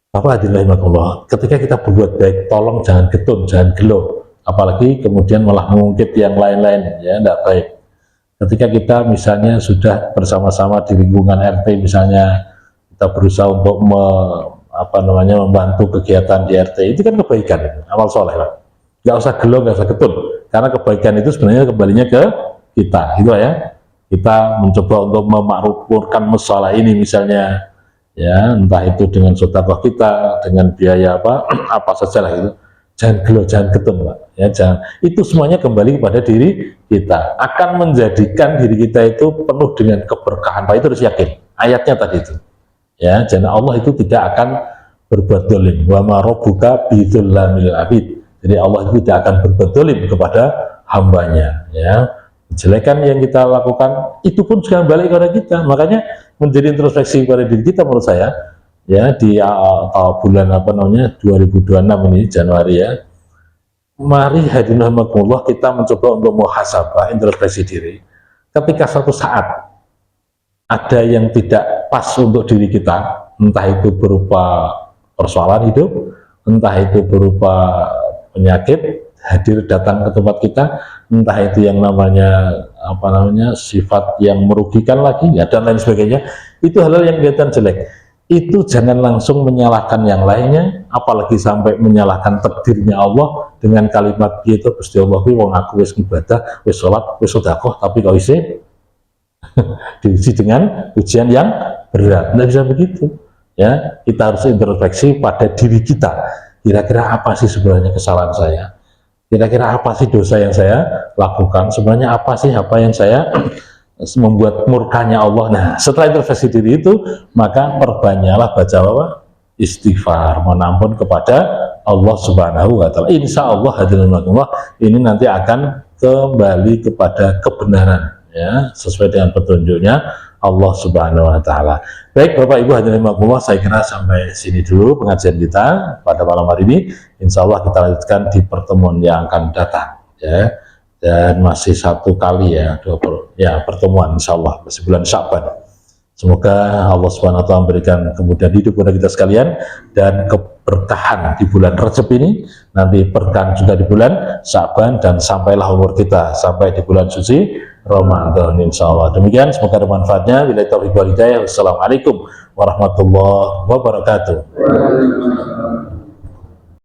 Bapak hadirin rahimakumullah, ketika kita berbuat baik, tolong jangan getun, jangan gelo, apalagi kemudian malah mengungkit yang lain-lain, ya, tidak baik. Ketika kita misalnya sudah bersama-sama di lingkungan RT, misalnya kita berusaha untuk membantu kegiatan di RT, itu kan kebaikan, amal soleh, Pak. Nggak usah gelo, nggak usah getun, karena kebaikan itu sebenarnya kembalinya ke kita, gitu ya. Kita mencoba untuk memakmurkan masalah ini, misalnya, ya, entah itu dengan sedekah kita, dengan biaya apa saja lah itu. Jangan gelo, jangan getun, Pak. Ya, jangan. Itu semuanya kembali kepada diri kita. Akan menjadikan diri kita itu penuh dengan keberkahan, Pak. Itu harus yakin. Ayatnya tadi itu. Ya, jadi Allah itu tidak akan berbuat dolim. Wa ma rabbuka bidzallamil abid. Jadi Allah itu tidak akan berbuat dolim kepada hambanya. Ya, Kejelekan yang kita lakukan itu pun juga balik kepada kita. Makanya menjadi introspeksi pada diri kita menurut saya, ya, di bulan 2026 ini Januari, ya. Mari hadirin rahimakumullah, kita mencoba untuk muhasabah, introspeksi diri. Ketika suatu saat ada yang tidak pas untuk diri kita, entah itu berupa persoalan hidup, entah itu berupa penyakit hadir datang ke tempat kita, entah itu yang namanya sifat yang merugikan lagi, ya, dan lain sebagainya. Itu hal-hal yang kelihatan jelek. Itu jangan langsung menyalahkan yang lainnya, apalagi sampai menyalahkan takdirnya Allah dengan kalimat gitu, Gusti Allah kuwi wong aku wis ibadah, wis sholat, wis sedekah, tapi kok isih diuji dengan ujian yang berat. Tidak bisa begitu, ya. Kita harus introspeksi pada diri kita. Kira-kira apa sih sebenarnya kesalahan saya? Kira-kira apa sih dosa yang saya lakukan? Sebenarnya apa sih yang saya membuat murkanya Allah? Nah, setelah introspeksi diri itu, maka perbanyaklah baca istighfar, mohon ampun kepada Allah Subhanahu wa Ta'ala. Insya Allah hadirin Allah, ini nanti akan kembali kepada kebenaran, ya, sesuai dengan petunjuknya Allah Subhanahu wa Ta'ala. Baik Bapak Ibu hadirin rahimakumullah, saya kira sampai sini dulu pengajian kita pada malam hari ini. Insya Allah kita lanjutkan di pertemuan yang akan datang, ya. Dan masih satu kali, ya, pertemuan insya Allah masih bulan Sya'ban. Semoga Allah Subhanahu wa Ta'ala memberikan kemudahan hidup kepada kita sekalian dan keberkahan di bulan Rajab ini, nanti berkah juga di bulan Sya'ban, dan sampailah umur kita sampai di bulan suci Ramadan insya Allah. Demikian, semoga ada manfaatnya. Billahi taufiq wal hidayah. Wassalamualaikum warahmatullahi wabarakatuh.